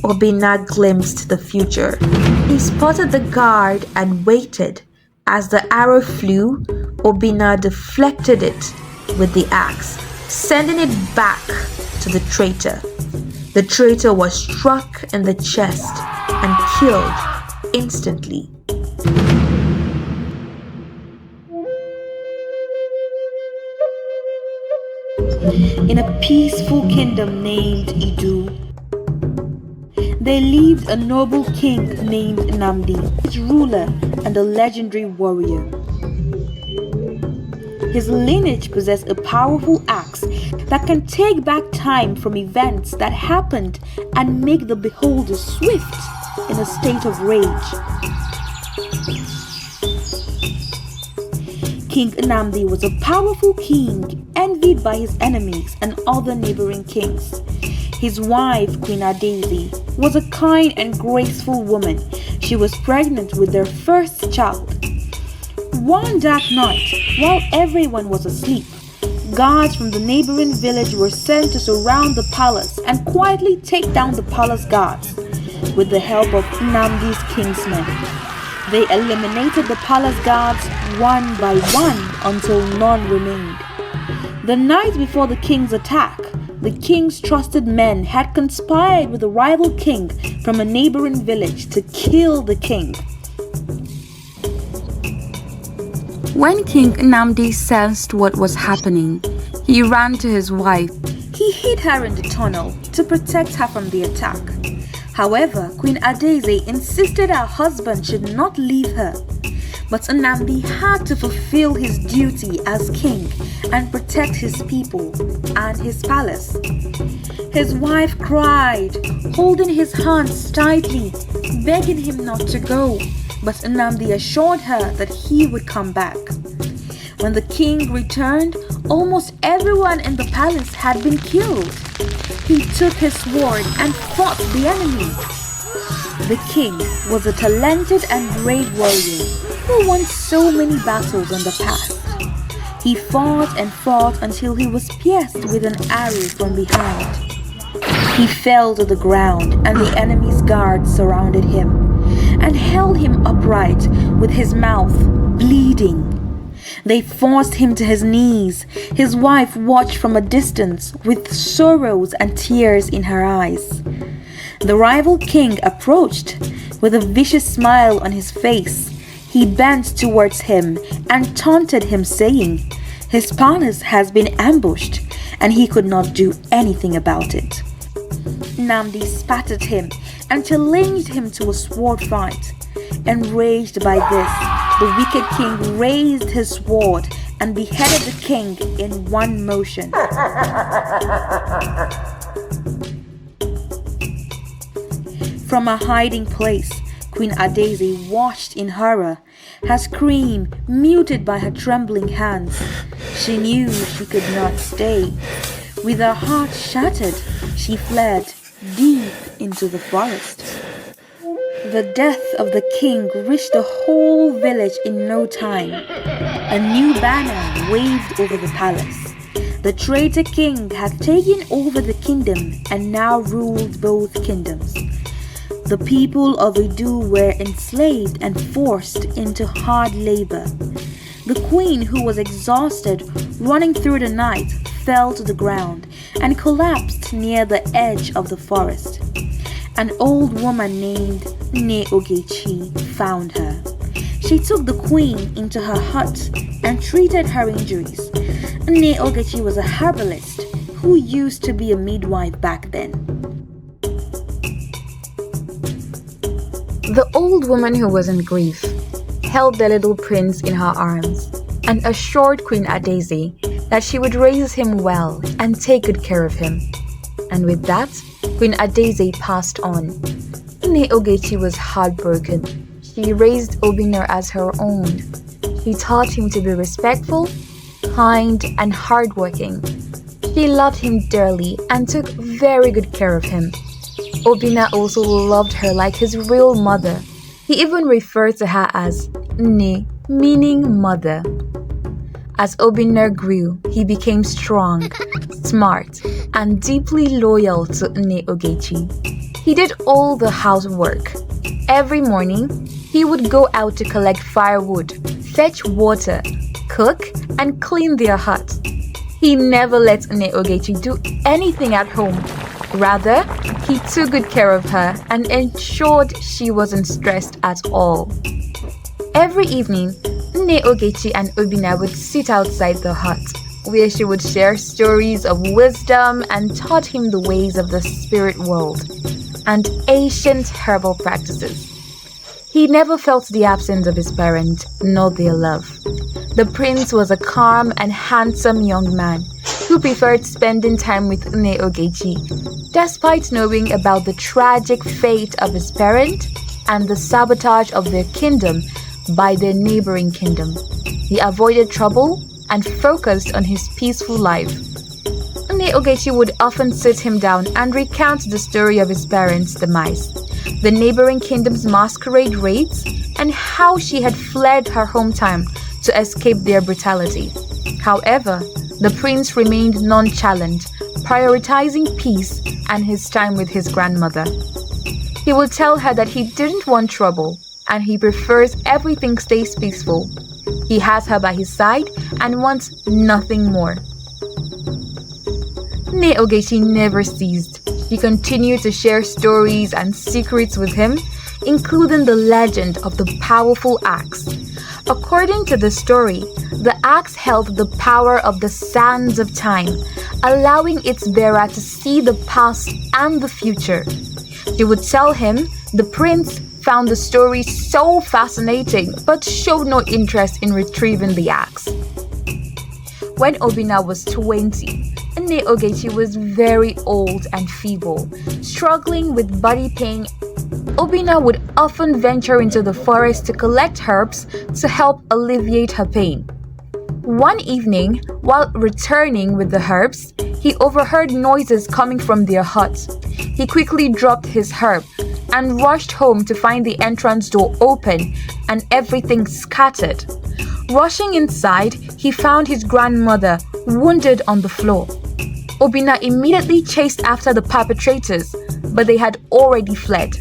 Obina glimpsed the future. He spotted the guard and waited. As the arrow flew, Obina deflected it with the axe, sending it back to the traitor. The traitor was struck in the chest and killed instantly. In a peaceful kingdom named Idu, there lived a noble king named Namdi, his ruler and a legendary warrior. His lineage possessed a powerful axe that can take back time from events that happened and make the beholder swift in a state of rage. King Nnamdi was a powerful king, envied by his enemies and other neighboring kings. His wife, Queen Adaeze, was a kind and graceful woman. She was pregnant with their first child. One dark night, while everyone was asleep, guards from the neighboring village were sent to surround the palace and quietly take down the palace guards. With the help of Nnamdi's kingsmen, they eliminated the palace guards one by one until none remained. The night before the king's attack, the king's trusted men had conspired with a rival king from a neighboring village to kill the king. When King Nnamdi sensed what was happening, he ran to his wife. He hid her in the tunnel to protect her from the attack. However, Queen Adaeze insisted her husband should not leave her. But Nnamdi had to fulfill his duty as king and protect his people and his palace. His wife cried, holding his hands tightly, begging him not to go. But Nnamdi assured her that he would come back. When the king returned, almost everyone in the palace had been killed. He took his sword and fought the enemy. The king was a talented and brave warrior who won so many battles in the past. He fought and fought until he was pierced with an arrow from behind. He fell to the ground and the enemy's guards surrounded him and held him upright with his mouth bleeding. They forced him to his knees. His wife watched from a distance with sorrows and tears in her eyes. The rival king approached with a vicious smile on his face. He bent towards him and taunted him, saying, "His palace has been ambushed and he could not do anything about it." Nnamdi spat at him and challenged him to a sword fight. Enraged by this, the wicked king raised his sword and beheaded the king in one motion. From a hiding place, Queen Adaeze watched in horror, her scream muted by her trembling hands. She knew she could not stay. With her heart shattered, she fled deep into the forest. The death of the king reached the whole village in no time. A new banner waved over the palace. The traitor king had taken over the kingdom and now ruled both kingdoms. The people of Idu were enslaved and forced into hard labor. The queen, who was exhausted running through the night, fell to the ground and collapsed near the edge of the forest. An old woman named Nne found her. She took the queen into her hut and treated her injuries. Nne was a herbalist who used to be a midwife back then. The old woman, who was in grief, held the little prince in her arms and assured Queen Adaeze that she would raise him well and take good care of him. And with that, Queen Adaeze passed on. Nne was heartbroken. She raised Obinna as her own. She taught him to be respectful, kind, and hardworking. She loved him dearly and took very good care of him. Obinna also loved her like his real mother. He even referred to her as Nne, meaning mother. As Obinna grew, he became strong, smart, and deeply loyal to Nne. He did all the housework. Every morning, he would go out to collect firewood, fetch water, cook, and clean their hut. He never let Nneogechi do anything at home. Rather, he took good care of her and ensured she wasn't stressed at all. Every evening, Nneogechi and Obinna would sit outside the hut, where she would share stories of wisdom and taught him the ways of the spirit world and ancient herbal practices. He never felt the absence of his parent, nor their love. The prince was a calm and handsome young man who preferred spending time with Nneogechi, despite knowing about the tragic fate of his parent and the sabotage of their kingdom by their neighboring kingdom. He avoided trouble and focused on his peaceful life. Nneogechi would often sit him down and recount the story of his parents' demise, the neighboring kingdom's masquerade raids, and how she had fled her hometown to escape their brutality. However, the prince remained nonchalant, prioritizing peace and his time with his grandmother. He would tell her that he didn't want trouble and he prefers everything stays peaceful. He has her by his side and wants nothing more. Nneogechi never ceased. She continued to share stories and secrets with him, including the legend of the powerful axe. According to the story, the axe held the power of the sands of time, allowing its bearer to see the past and the future. She would tell him the prince found the story so fascinating but showed no interest in retrieving the axe. When Obinna was 20, Nneogechi was very old and feeble, struggling with body pain. Obinna would often venture into the forest to collect herbs to help alleviate her pain. One evening, while returning with the herbs, he overheard noises coming from their hut. He quickly dropped his herb and rushed home to find the entrance door open and everything scattered. Rushing inside, he found his grandmother wounded on the floor. Obinna immediately chased after the perpetrators, but they had already fled.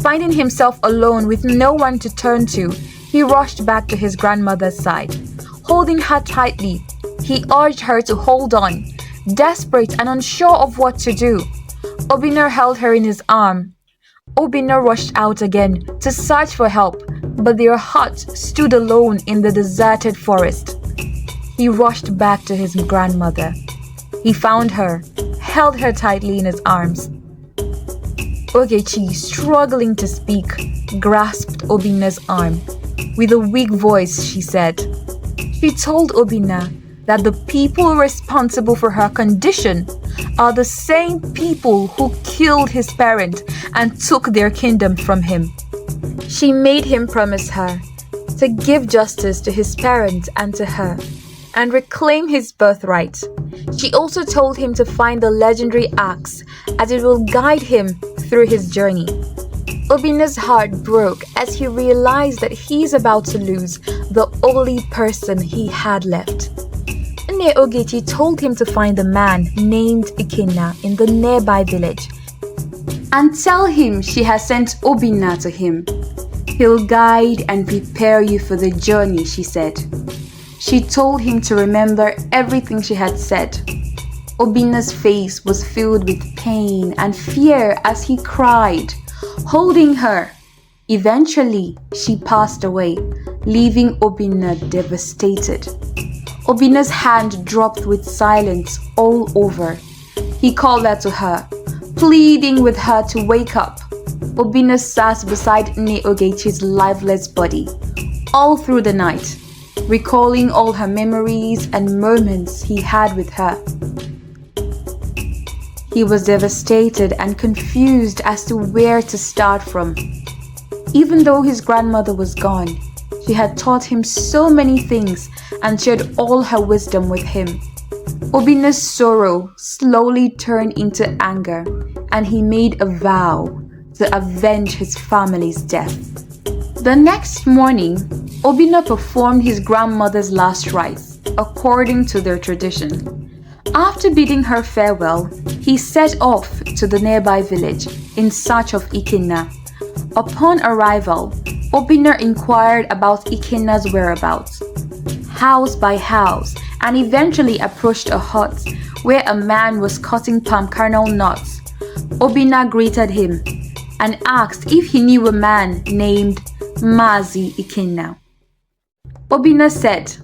Finding himself alone with no one to turn to, he rushed back to his grandmother's side. Holding her tightly, he urged her to hold on, desperate and unsure of what to do. Obinna held her in his arm. Obinna rushed out again to search for help, but their hut stood alone in the deserted forest. He rushed back to his grandmother. He found her, held her tightly in his arms. Ogechi, struggling to speak, grasped Obinna's arm. With a weak voice, she said. She told Obinna that the people responsible for her condition are the same people who killed his parent and took their kingdom from him. She made him promise her to give justice to his parent and to her, and reclaim his birthright. She also told him to find the legendary axe, as it will guide him through his journey. Obinna's heart broke as he realized that he's about to lose the only person he had left. Nneogechi told him to find a man named Ikenna in the nearby village and tell him she has sent Obinna to him. He'll guide and prepare you for the journey, she said. She told him to remember everything she had said. Obinna's face was filled with pain and fear as he cried, holding her. Eventually, she passed away, leaving Obinna devastated. Obinna's hand dropped with silence all over. He called her to her, pleading with her to wake up. Obinna sat beside Nneogechi's lifeless body all through the night, recalling all her memories and moments he had with her. He was devastated and confused as to where to start from. Even though his grandmother was gone, she had taught him so many things and shared all her wisdom with him. Obinna's sorrow slowly turned into anger, and he made a vow to avenge his family's death. The next morning, Obinna performed his grandmother's last rites according to their tradition. After bidding her farewell, he set off to the nearby village in search of Ikenna. Upon arrival, Obinna inquired about Ikenna's whereabouts, house by house, and eventually approached a hut where a man was cutting palm kernel nuts. Obinna greeted him and asked if he knew a man named Mazi Ikenna. Obinna said,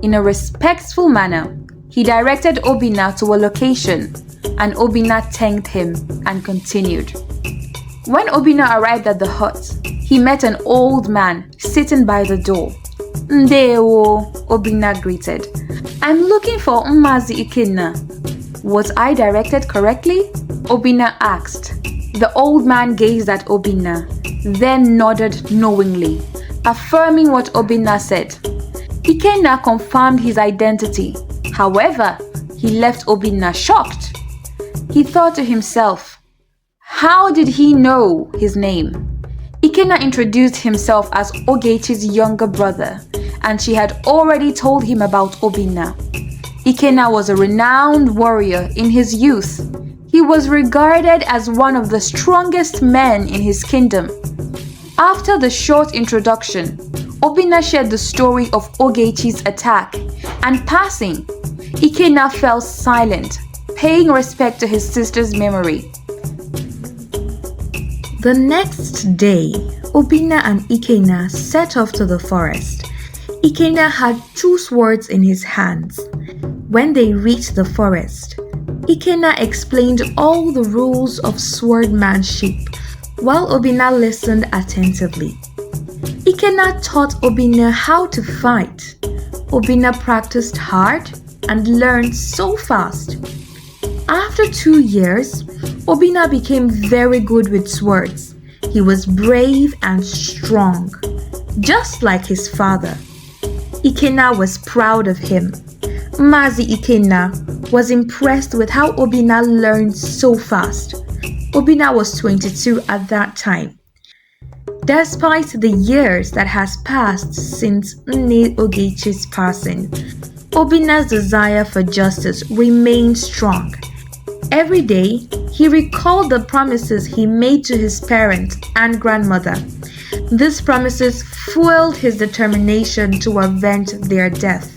in a respectful manner, he directed Obinna to a location, and Obinna thanked him and continued. When Obinna arrived at the hut, he met an old man sitting by the door. Ndewo, Obinna greeted. I'm looking for Mazi Ikenna. Was I directed correctly? Obinna asked. The old man gazed at Obinna, then nodded knowingly, affirming what Obinna said. Ikenna confirmed his identity. However, he left Obinna shocked. He thought to himself, how did he know his name? Ikenna introduced himself as Ogechi's younger brother, and she had already told him about Obinna. Ikenna was a renowned warrior in his youth. He was regarded as one of the strongest men in his kingdom. After the short introduction, Obinna shared the story of Ogechi's attack, and passing, Ikenna fell silent, paying respect to his sister's memory. The next day, Obinna and Ikenna set off to the forest. Ikenna had 2 swords in his hands. When they reached the forest, Ikenna explained all the rules of swordmanship while Obinna listened attentively. Ikenna taught Obinna how to fight. Obinna practiced hard and learned so fast. After 2 years, Obinna became very good with swords. He was brave and strong, just like his father. Ikenna was proud of him. Mazi Ikenna was impressed with how Obinna learned so fast. Obinna was 22 at that time. Despite the years that has passed since Nne Ogechi's passing, Obinna's desire for justice remained strong. Every day, he recalled the promises he made to his parents and grandmother. These promises fueled his determination to avenge their death.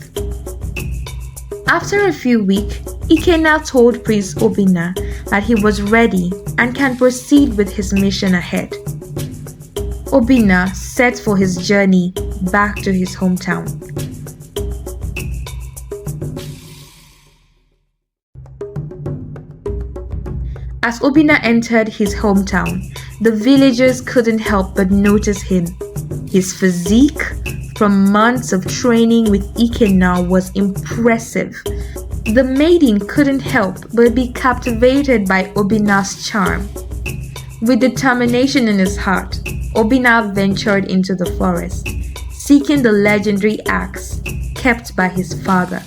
After a few weeks, Ikenna told Prince Obinna that he was ready and can proceed with his mission ahead. Obinna set for his journey back to his hometown. As Obinna entered his hometown, the villagers couldn't help but notice him. His physique, from months of training with Ikenna, was impressive. The maiden couldn't help but be captivated by Obinna's charm. With determination in his heart, Obinna ventured into the forest, seeking the legendary axe kept by his father.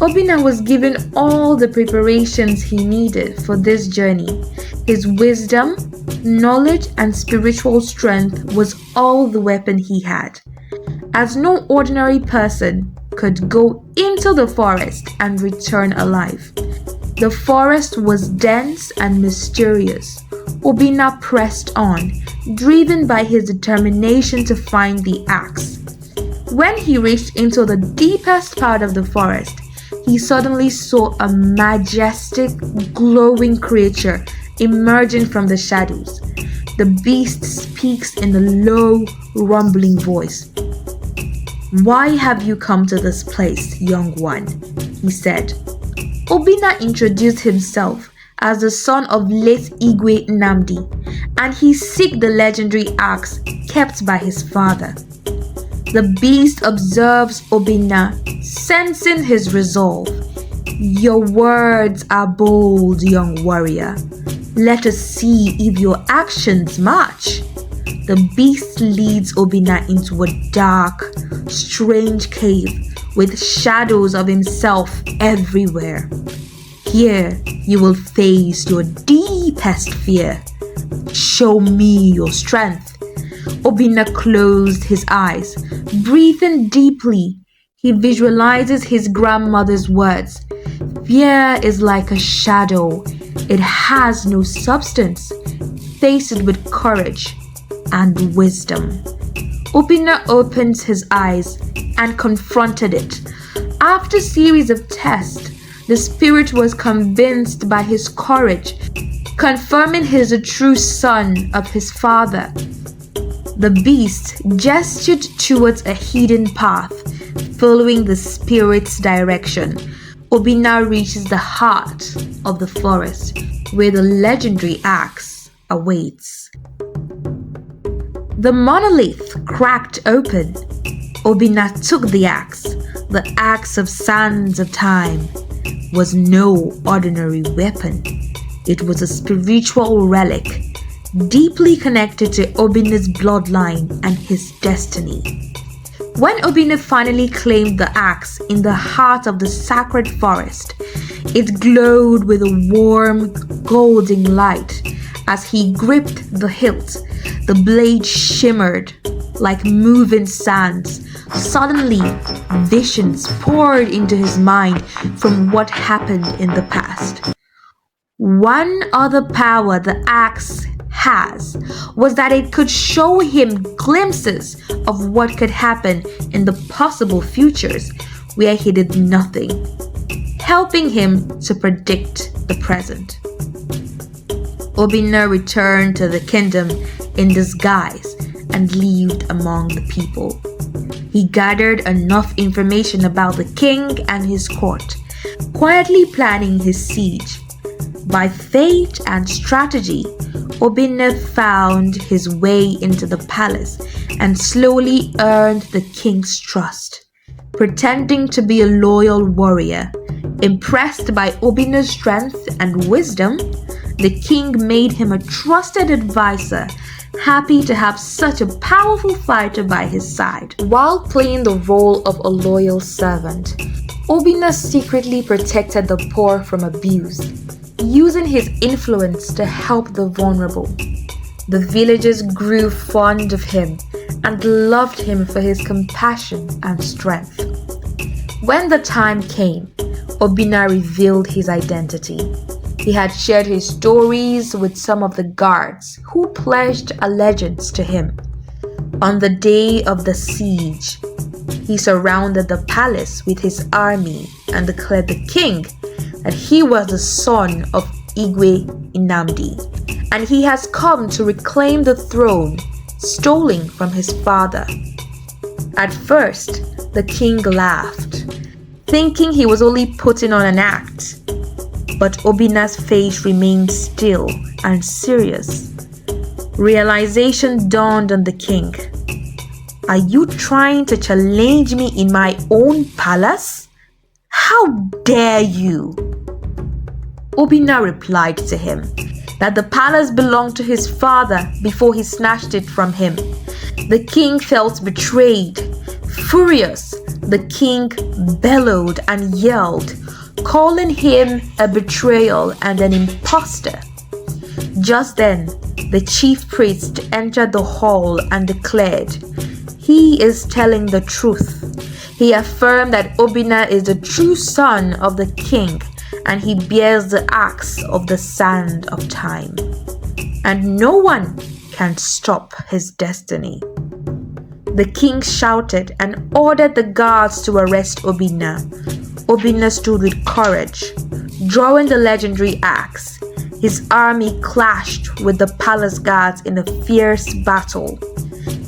Obinna was given all the preparations he needed for this journey. His wisdom, knowledge, and spiritual strength was all the weapon he had, as no ordinary person could go into the forest and return alive. The forest was dense and mysterious. Obinna pressed on, driven by his determination to find the axe. When he reached into the deepest part of the forest, he suddenly saw a majestic, glowing creature emerging from the shadows. The beast speaks in a low, rumbling voice. "Why have you come to this place, young one?" he said. Obinna introduced himself as the son of late Igwe Nnamdi, and he seek the legendary axe kept by his father. The beast observes Obinna, sensing his resolve. "Your words are bold, young warrior. Let us see if your actions match." The beast leads Obinna into a dark, strange cave with shadows of himself everywhere. "Here you will face your deepest fear. Show me your strength." Obinna closed his eyes. Breathing deeply, he visualizes his grandmother's words. "Fear is like a shadow. it has no substance. Face it with courage and wisdom. Obinna opened his eyes and confronted it. After a series of tests, the spirit was convinced by his courage, confirming he is a true son of his father. The beast gestured towards a hidden path, following the spirit's direction. Obinna reaches the heart of the forest, where the legendary axe awaits. The monolith cracked open. Obinna took the axe of sands of time. Was no ordinary weapon. It was a spiritual relic, deeply connected to Obinna's bloodline and his destiny. When Obinna finally claimed the axe in the heart of the sacred forest, it glowed with a warm, golden light. As he gripped the hilt, the blade shimmered like moving sands. Suddenly, visions poured into his mind from what happened in the past. One other power the axe has was that it could show him glimpses of what could happen in the possible futures where he did nothing, helping him to predict the present. Obinna returned to the kingdom in disguise and lived among the people. He gathered enough information about the king and his court, quietly planning his siege. By fate and strategy, Obinna found his way into the palace and slowly earned the king's trust. Pretending to be a loyal warrior, impressed by Obinna's strength and wisdom, the king made him a trusted advisor, happy to have such a powerful fighter by his side. While playing the role of a loyal servant, Obinna secretly protected the poor from abuse, using his influence to help the vulnerable. The villagers grew fond of him and loved him for his compassion and strength. When the time came, Obinna revealed his identity. He had shared his stories with some of the guards who pledged allegiance to him. On the day of the siege, he surrounded the palace with his army and declared the king that he was the son of Igwe Nnamdi, and he has come to reclaim the throne stolen from his father. At first, the king laughed, thinking he was only putting on an act. But Obinna's face remained still and serious. Realization dawned on the king. Are you trying to challenge me in my own palace? How dare you? Obinna replied to him that the palace belonged to his father before he snatched it from him. The king felt betrayed. Furious, the king bellowed and yelled, calling him a betrayal and an impostor. Just then, the chief priest entered the hall and declared, "He is telling the truth." He affirmed that Obinna is the true son of the king and he bears the axe of the sand of time. And no one can stop his destiny. The king shouted and ordered the guards to arrest Obinna. Obinna stood with courage, drawing the legendary axe. His army clashed with the palace guards in a fierce battle.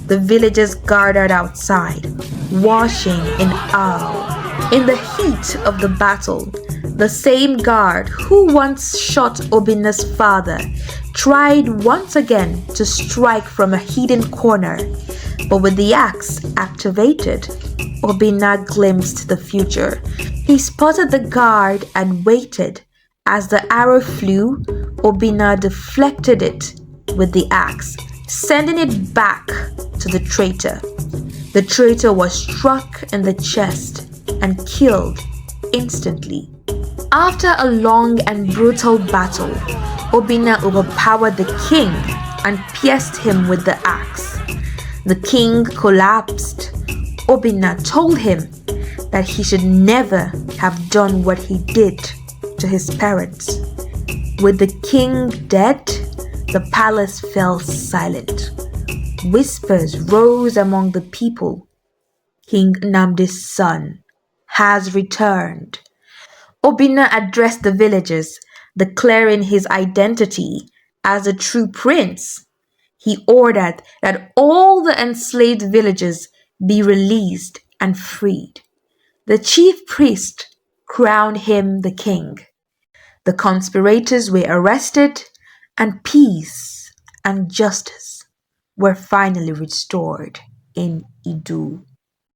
The villagers gathered outside, watching in awe. In the heat of the battle, the same guard who once shot Obinna's father tried once again to strike from a hidden corner, but with the axe activated, Obinna glimpsed the future. He spotted the guard and waited. As the arrow flew, Obinna deflected it with the axe, sending it back to the traitor. The traitor was struck in the chest and killed instantly. After a long and brutal battle, Obinna overpowered the king and pierced him with the axe. The king collapsed. Obinna told him that he should never have done what he did to his parents. With the king dead, the palace fell silent. Whispers rose among the people. King Nnamdi's son has returned. Obinna addressed the villagers, declaring his identity as a true prince. He ordered that all the enslaved villagers be released and freed. The chief priest crowned him the king. The conspirators were arrested, and peace and justice were finally restored in Idu.